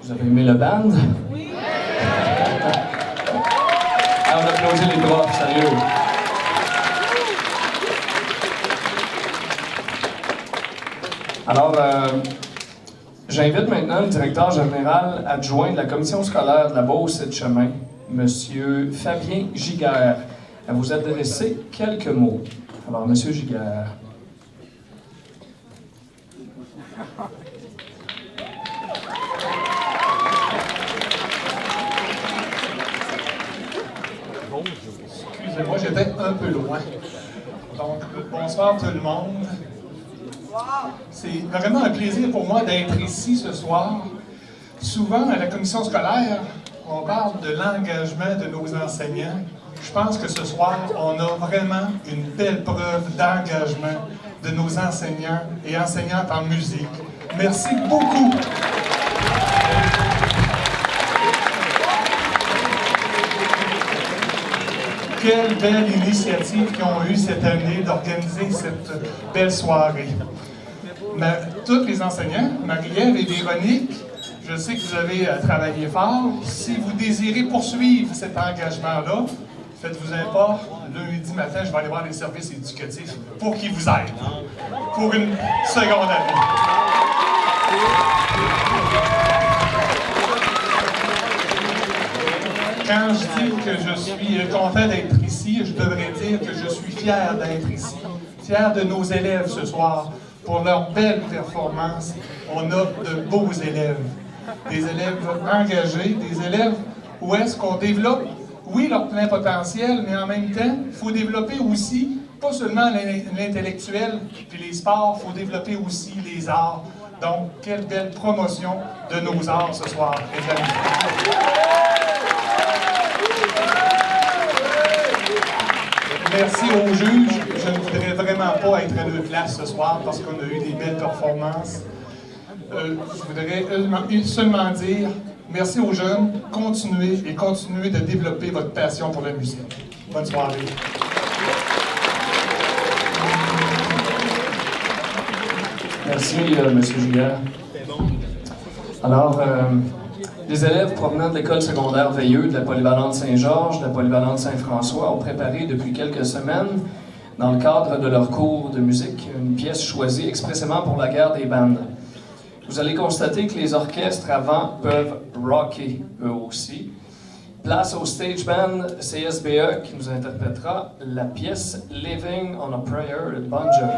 Vous avez aimé le band? Oui! On applaudit les profs, sérieux. Alors, j'invite maintenant le directeur général adjoint de la commission scolaire de la Beauce et de Chemin, M. Fabien Giguère, à vous adresser quelques mots. Alors, M. Giguère. Excusez-moi, j'étais un peu loin. Donc, bonsoir tout le monde. C'est vraiment un plaisir pour moi d'être ici ce soir. Souvent, à la commission scolaire, on parle de l'engagement de nos enseignants. Je pense que ce soir, on a vraiment une belle preuve d'engagement de nos enseignants et enseignantes en musique. Merci beaucoup. Quelle belle initiative qu'ils ont eue cette année d'organiser cette belle soirée. Tous les enseignants, Marie-Ève et Véronique, je sais que vous avez travaillé fort. Si vous désirez poursuivre cet engagement-là, faites-vous un pas. Lundi matin, je vais aller voir les services éducatifs pour qu'ils vous aident pour une seconde année. Quand je dis que je suis content d'être ici, je devrais dire que je suis fier d'être ici. Fier de nos élèves ce soir pour leur belle performance. On a de beaux élèves. Des élèves engagés, des élèves où est-ce qu'on développe, oui, leur plein potentiel, mais en même temps, il faut développer aussi, pas seulement l'intellectuel puis les sports, il faut développer aussi les arts. Donc, quelle belle promotion de nos arts ce soir, les amis. Merci aux juges. Je ne voudrais vraiment pas être à leur place ce soir parce qu'on a eu des belles performances. Je voudrais seulement dire merci aux jeunes. Continuez de développer votre passion pour la musique. Bonne soirée. Merci, M. Giguère. Alors, les élèves provenant de l'école secondaire Veilleux, de la polyvalente Saint-Georges, de la polyvalente Saint-François ont préparé depuis quelques semaines, dans le cadre de leur cours de musique, une pièce choisie expressément pour la guerre des bandes. Vous allez constater que les orchestres avant peuvent rocker eux aussi. Place au stage band CSBE qui nous interprétera la pièce Living on a Prayer de Bon Jovi.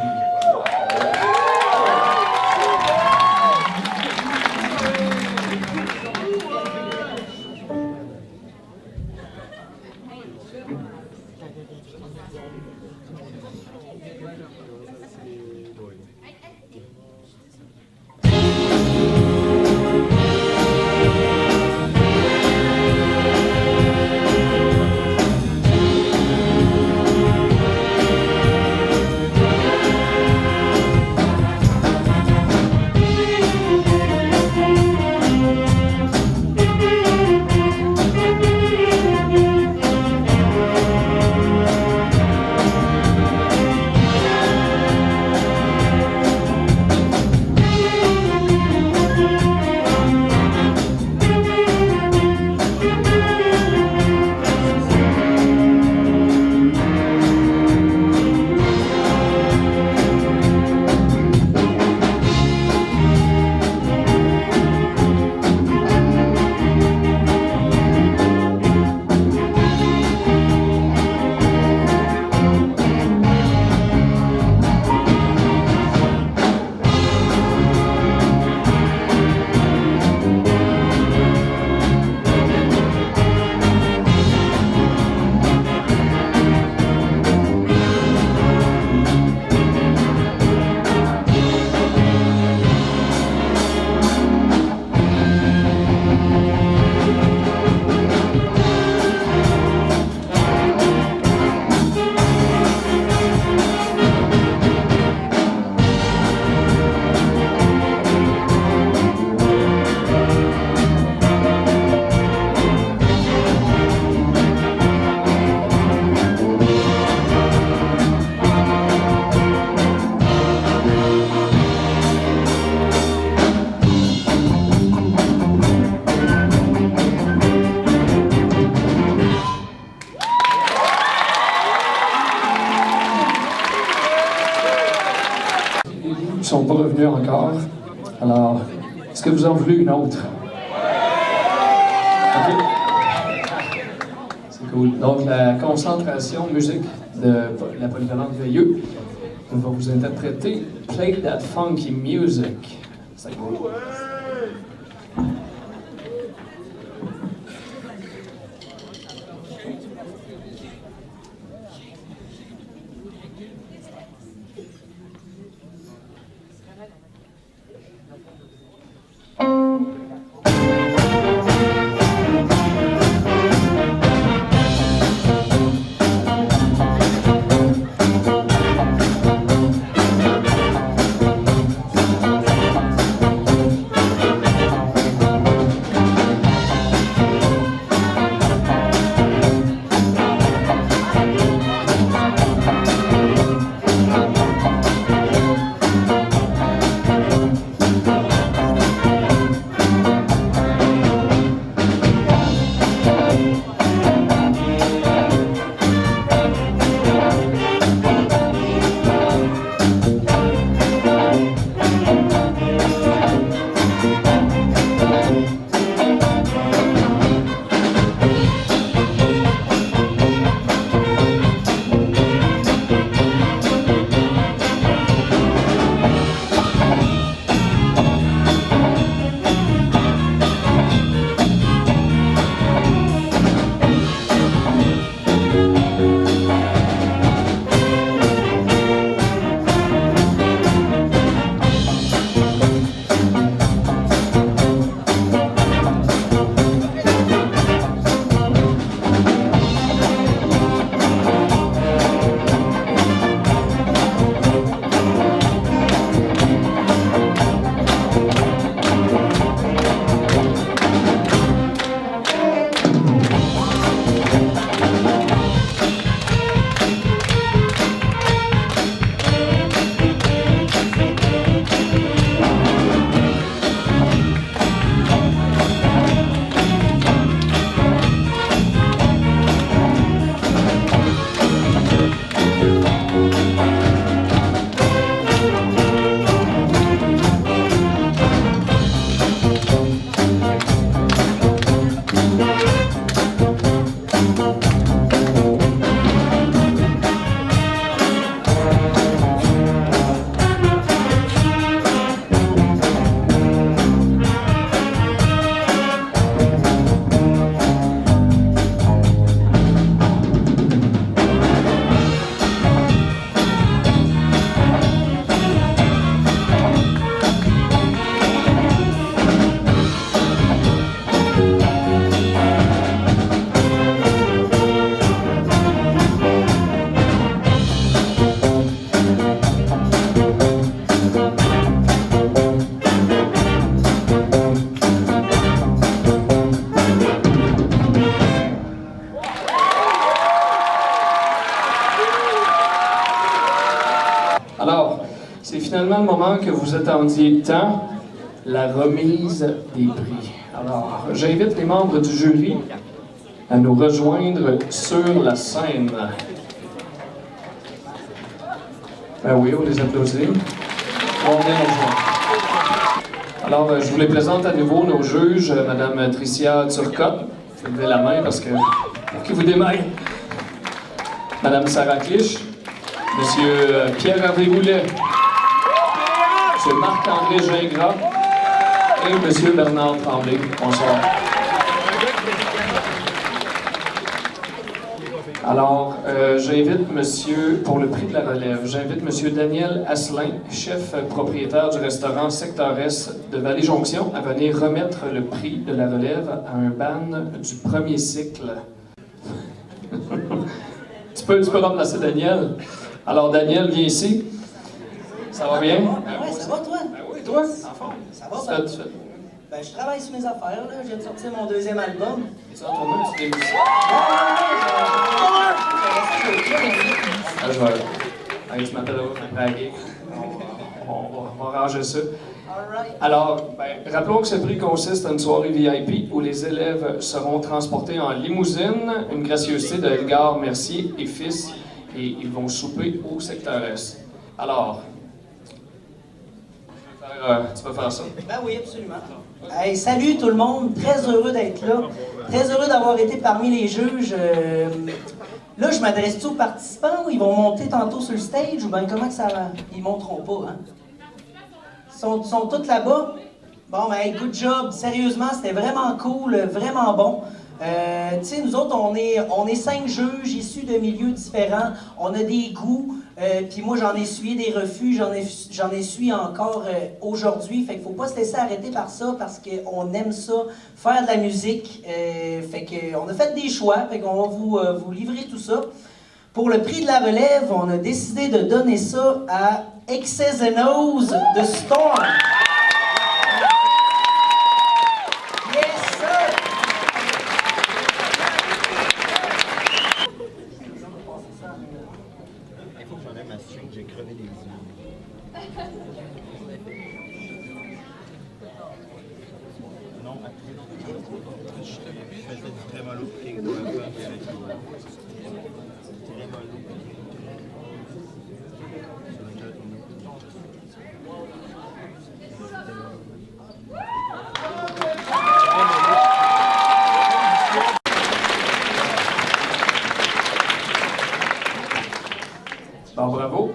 encore. Alors, est-ce que vous en voulez une autre? OK. C'est cool. Donc, la concentration musique de la polyvalente Veilleux va vous interpréter Play That Funky Music. C'est cool. Alors, c'est finalement le moment que vous attendiez tant, la remise des prix. Alors, j'invite les membres du jury à nous rejoindre sur la scène. Ben oui, on les applaudit. On est les rejoindre. Alors, je vous les présente à nouveau, nos juges, Mme Tricia Turcotte. Levez la main parce que pour qu'ils vous démaillent. Mme Sarah Clich, M. Pierre-Hervé Goulet, M. Marc-André Gingras et M. Bernard Tremblay. Bonsoir. Alors, j'invite monsieur, pour le prix de la relève, j'invite M. Daniel Asselin, chef propriétaire du restaurant Secteur S de Vallée-Jonction, à venir remettre le prix de la relève à un ban du premier cycle. tu peux remplacer Daniel. Alors, Daniel, viens ici. Ça va bien? Ouais, ça va, toi? Ben oui, toi? En forme. Ça va, ben, je travaille sur mes affaires, là. Je viens de sortir mon deuxième album. Es-tu en tournée? Tu t'es aussi? Je vais... Allez, tu m'appelles après la gig. On va ranger ça. Alors, rappelons que ce prix consiste en une soirée VIP où les élèves seront transportés en limousine, une gracieuseté de Edgar Mercier et fils, et ils vont souper au secteur S. Alors, je vais faire Tu vas faire ça. Ben oui, absolument. Hey, salut tout le monde, très heureux d'être là. Très heureux d'avoir été parmi les juges. Là, je m'adresse-tu aux participants ou ils vont monter tantôt sur le stage ou bien comment que ça va? Ils monteront pas, hein? Ils sont tous là-bas? Bon, ben, hey, good job. Sérieusement, c'était vraiment cool, vraiment bon. Tu sais, nous autres, on est 5 juges issus de milieux différents. On a des goûts. Puis moi, j'en ai essuyé des refus. J'en essuie encore aujourd'hui. Fait qu'il faut pas se laisser arrêter par ça parce qu'on aime ça, faire de la musique. Fait qu'on a fait des choix. Fait qu'on va vous livrer tout ça. Pour le prix de la relève, on a décidé de donner ça à X's and O's de Storm. J'ai crevé les yeux. Non, je faisais du trémolo qui est très mollo. Bon, bravo.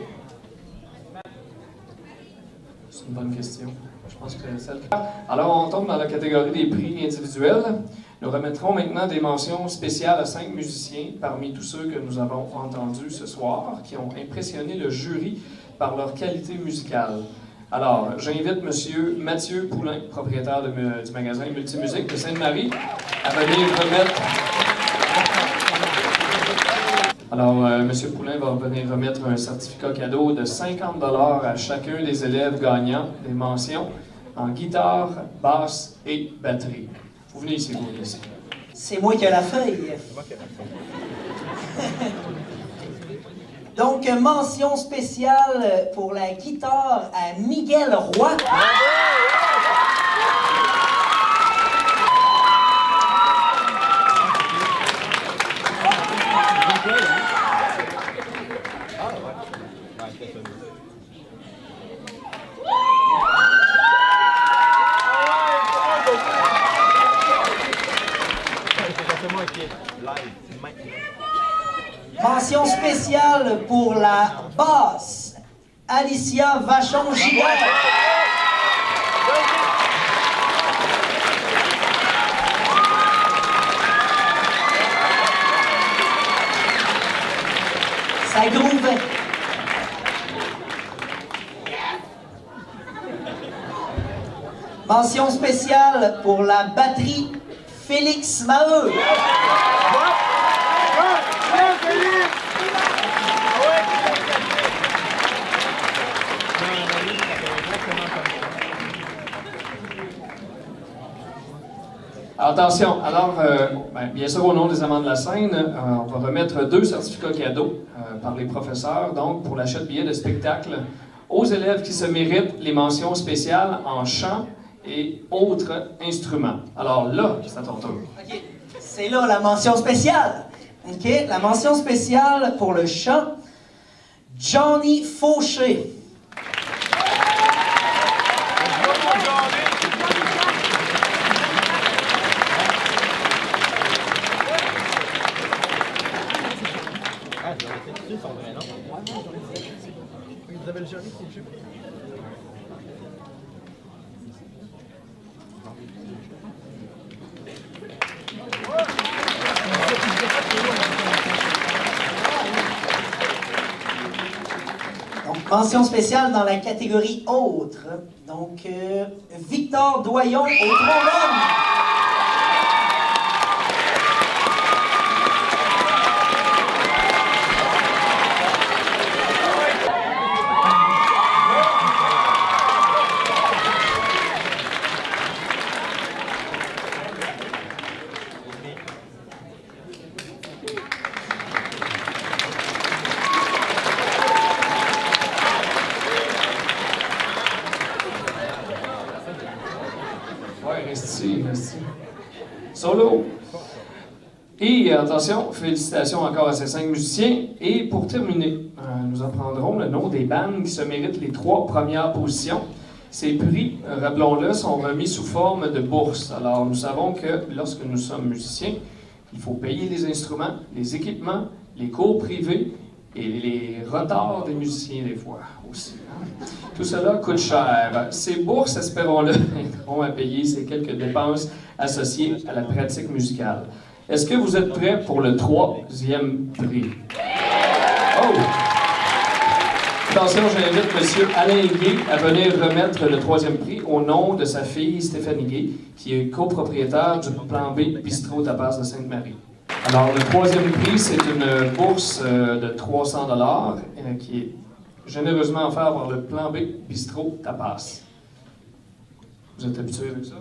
C'est une bonne question. Je pense que c'est celle. Alors, on tombe dans la catégorie des prix individuels. Nous remettrons maintenant des mentions spéciales à 5 musiciens parmi tous ceux que nous avons entendus ce soir, qui ont impressionné le jury par leur qualité musicale. Alors, j'invite M. Mathieu Poulain, propriétaire du magasin Multimusique de Sainte-Marie, à venir remettre... Alors, M. Poulain va venir remettre un certificat cadeau de 50 $ à chacun des élèves gagnants des mentions en guitare, basse et batterie. Vous venez ici, vous venez ici. C'est moi qui ai la feuille. Donc, mention spéciale pour la guitare à Miguel Roy. Mention spéciale pour la basse, Alicia Vachon-Giguère. Ça grouvait. Mention spéciale pour la batterie, Félix Maheu. Attention, alors, bien sûr, au nom des amants de la scène, on va remettre 2 certificats cadeaux par les professeurs, donc pour l'achat de billets de spectacle aux élèves qui se méritent les mentions spéciales en chant et autres instruments. Alors là, c'est à ton tour. OK. C'est là la mention spéciale. OK? La mention spéciale pour le chant, Johnny Fauché. Vous avez le Johnny Fauché? Donc, mention spéciale dans la catégorie autres. Donc, Victor Doyon au trombone. Solo. Et attention, félicitations encore à ces 5 musiciens. Et pour terminer, nous apprendrons le nom des bandes qui se méritent les 3 premières positions. Ces prix, rappelons-le, sont remis sous forme de bourse. Alors, nous savons que lorsque nous sommes musiciens, il faut payer les instruments, les équipements, les cours privés et les retards des musiciens des fois aussi. Hein? Tout cela coûte cher. Ces bourses, espérons-le, aideront à payer ces quelques dépenses associées à la pratique musicale. Est-ce que vous êtes prêts pour le 3e prix? Oh! Attention, j'invite M. Alain Gay à venir remettre le 3e prix au nom de sa fille Stéphanie Gay, qui est copropriétaire du Plan B Bistrot Tapas de Sainte-Marie. Alors, le 3e prix, c'est une bourse de 300 $ qui est généreusement offerte par le Plan B Bistrot Tapas. Vous êtes habitué avec ça?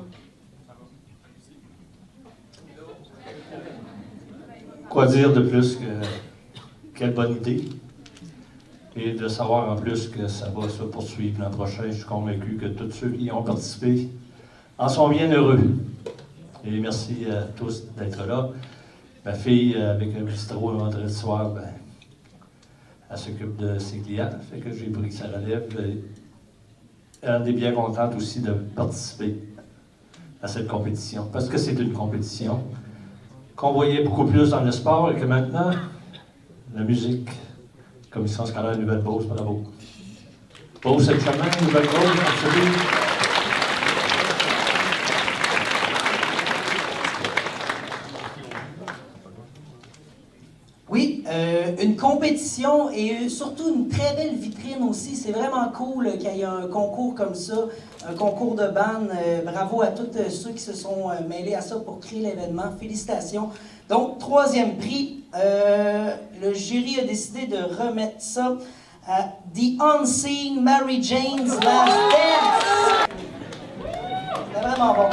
Quoi dire de plus que quelle bonne idée? Et de savoir en plus que ça va se poursuivre l'an prochain. Je suis convaincu que tous ceux qui y ont participé en sont bien heureux. Et merci à tous d'être là. Ma fille, avec un bistrot le vendredi soir, ben, elle s'occupe de ses clients. Fait que j'ai pris sa relève. Elle est bien contente aussi de participer à cette compétition. Parce que c'est une compétition qu'on voyait beaucoup plus dans le sport et que maintenant, la musique, Commission scolaire Nouvelle-Beauce, bravo. Beauce cette semaine, Nouvelle-Beauce, absolument. Oui, une compétition et surtout une très belle vitrine aussi. C'est vraiment cool qu'il y ait un concours comme ça, un concours de band. Bravo à tous ceux qui se sont mêlés à ça pour créer l'événement. Félicitations. Donc, 3e prix, le jury a décidé de remettre ça à The Unseen Mary Jane's Last Dance. C'est vraiment bon.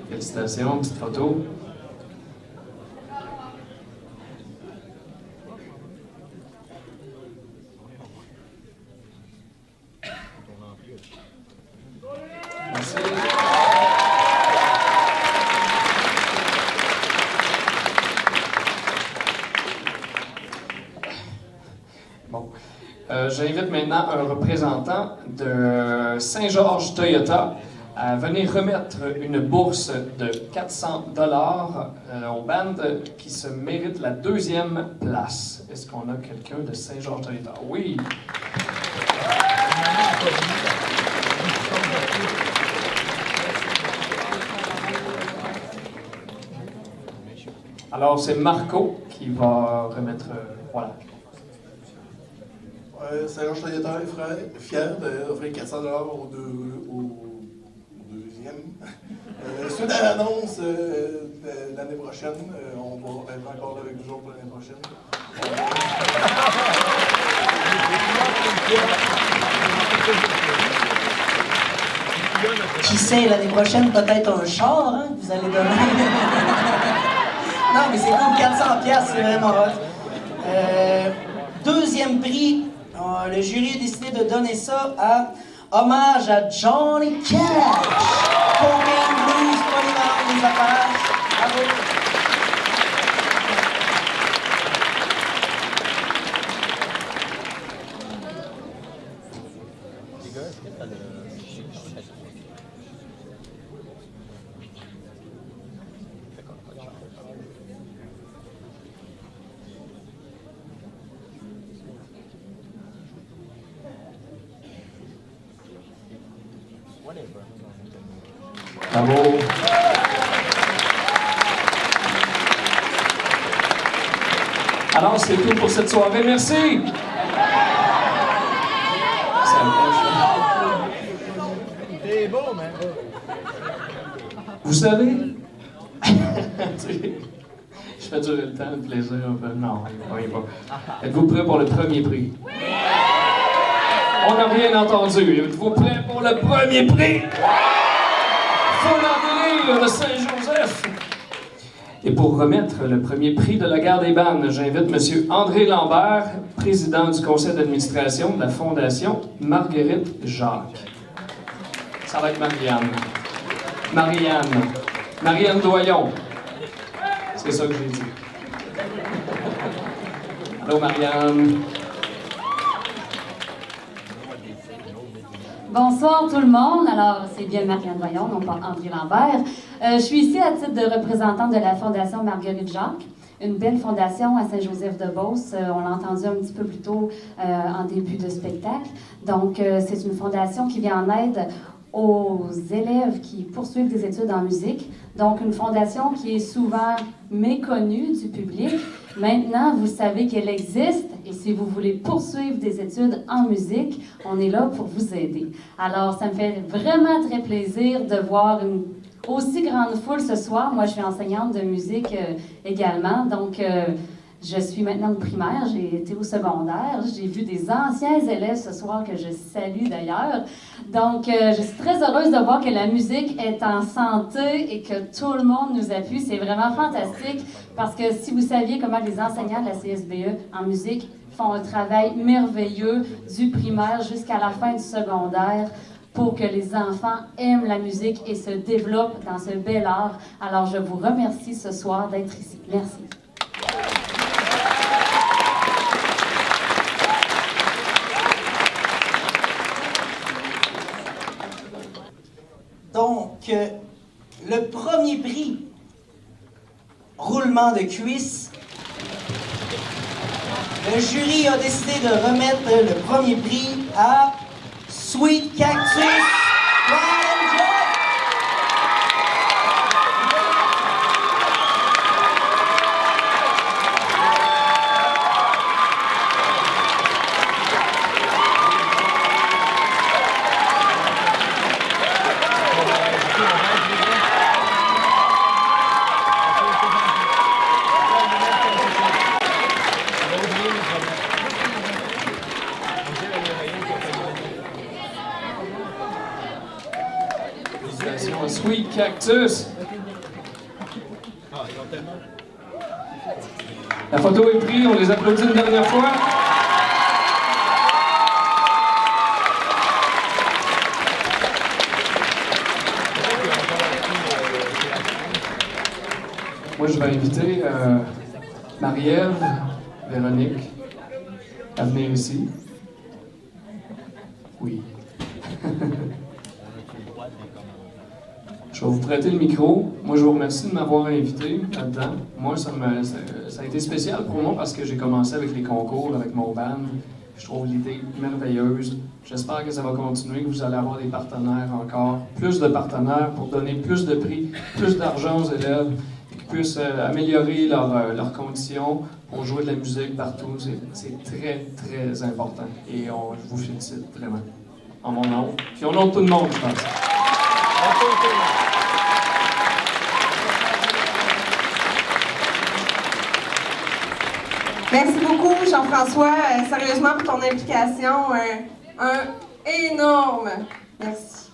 Félicitations, petite photo. Merci. Bon. J'invite maintenant un représentant de Saint-Georges Toyota à venir remettre une bourse de 400 $ aux bandes qui se méritent la 2e place. Est-ce qu'on a quelqu'un de Saint-Georges Toyota? Oui! Alors, c'est Marco qui va remettre... voilà. Saint-Georges Toyota est fier d'offrir 400 $ au deuxième. Suite à l'annonce de l'année prochaine, on va être encore là avec nous autres pour l'année prochaine. Qui sait, l'année prochaine, peut-être un char, hein, que vous allez donner. Non, mais c'est cool, 400$, c'est vraiment hot. 2e prix, le jury a décidé de donner ça à hommage à Johnny Cash. Cocaine Blues, polyvalent des Apaches. Bravo. Bravo! Alors, c'est tout pour cette soirée. Merci! T'es beau, man! Vous savez, je fais durer le temps, le plaisir un peu. Non, on y va. Êtes-vous prêts pour le 1er prix? On n'a rien entendu. Êtes-vous prêts pour le 1er prix? Faut de Saint-Joseph. Et pour remettre le 1er prix de la Gare des Bandes, j'invite M. André Lambert, président du conseil d'administration de la Fondation Marguerite Jacques. Ça va être Marianne. Marianne. Marianne Doyon. C'est ça que j'ai dit. Allô, Marianne. Bonsoir tout le monde. Alors, c'est bien Marianne Doyon, non pas André Lambert. Je suis ici à titre de représentante de la Fondation Marguerite Jacques, une belle fondation à Saint-Joseph-de-Beauce. On l'a entendu un petit peu plus tôt en début de spectacle. Donc, c'est une fondation qui vient en aide aux élèves qui poursuivent des études en musique. Donc, une fondation qui est souvent méconnue du public. Maintenant, vous savez qu'elle existe et si vous voulez poursuivre des études en musique, on est là pour vous aider. Alors, ça me fait vraiment très plaisir de voir une aussi grande foule ce soir. Moi, je suis enseignante de musique également, donc je suis maintenant au primaire, j'ai été au secondaire. J'ai vu des anciens élèves ce soir que je salue d'ailleurs. Donc, je suis très heureuse de voir que la musique est en santé et que tout le monde nous appuie. C'est vraiment fantastique parce que si vous saviez comment les enseignants de la CSBE en musique font un travail merveilleux du primaire jusqu'à la fin du secondaire pour que les enfants aiment la musique et se développent dans ce bel art. Alors, je vous remercie ce soir d'être ici. Merci. Donc, le premier prix, roulement de cuisse. Le jury a décidé de remettre le premier prix à Sweet Cactus. Sweet Cactus. La photo est prise, on les applaudit une dernière fois. Moi, je vais inviter Marie-Ève, Véronique à venir ici. Oui. Je vais vous prêter le micro. Moi, je vous remercie de m'avoir invité là-dedans. Moi, ça a été spécial pour moi parce que j'ai commencé avec les concours, avec mon band. Je trouve l'idée merveilleuse. J'espère que ça va continuer, que vous allez avoir des partenaires encore, plus de partenaires pour donner plus de prix, plus d'argent aux élèves, qu'ils puissent améliorer leurs conditions pour jouer de la musique partout. C'est très, très important. Et je vous félicite vraiment. En mon nom. Puis au nom de tout le monde, je pense. Merci beaucoup, Jean-François, sérieusement pour ton implication. Un énorme merci.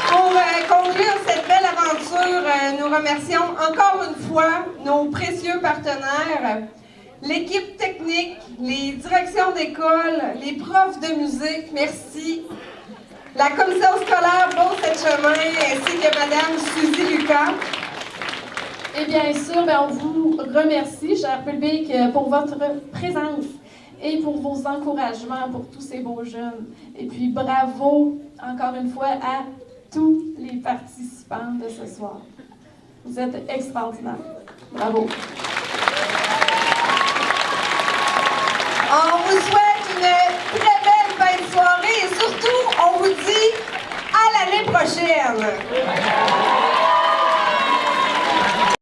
Pour conclure cette belle aventure, nous remercions encore une fois nos précieux partenaires, l'équipe technique, les directions d'école, les profs de musique, merci. La commission scolaire Beauce-et-Chemin ainsi que Mme Suzy Lucas. Et bien sûr, on vous remercie, cher public, pour votre présence et pour vos encouragements pour tous ces beaux jeunes. Et puis bravo, encore une fois, à tous les participants de ce soir. Vous êtes extraordinaires. Bravo. On vous souhaite